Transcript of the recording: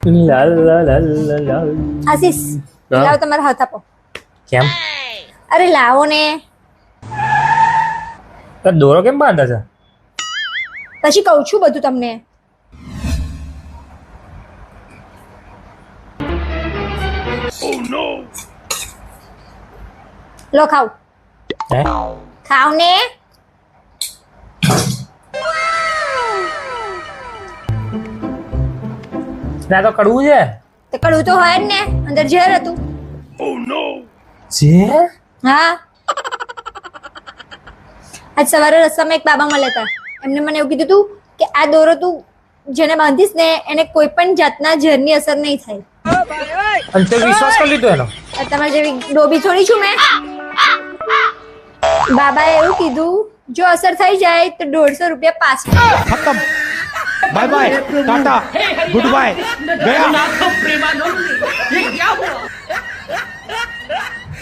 લા લા લા લા લા. આશીષ હા? લાવો તમારા હાથ આપો. કેમ અરે લાવો ને. તો દોરો કેમ બાંધે છે? પછી કહું છું બધું તમને. લો ખાવ હે ખાવ ને. ના તો કડવું છે. તે કડવું તો હોય જ ને, અંદર ઝેર હતું. જે હા આજ સવારે રસ્તામાં એક બાબા મળ્યા હતા. એમને મને એવું કીધું હતું કે આ દોરો તું જેને બાંધીશ ને એને કોઈ પણ જાતના ઝેરની અસર નહીં થાય. અને તે વિશ્વાસ કરી લીધો એનો. આ તમારી જેવી ડોબી થોડી છું મેં. બાબાએ એવું કીધું જો અસર થઈ જાય તો 150 રૂપિયા પાછા. खत्म bye bye tata good bye गया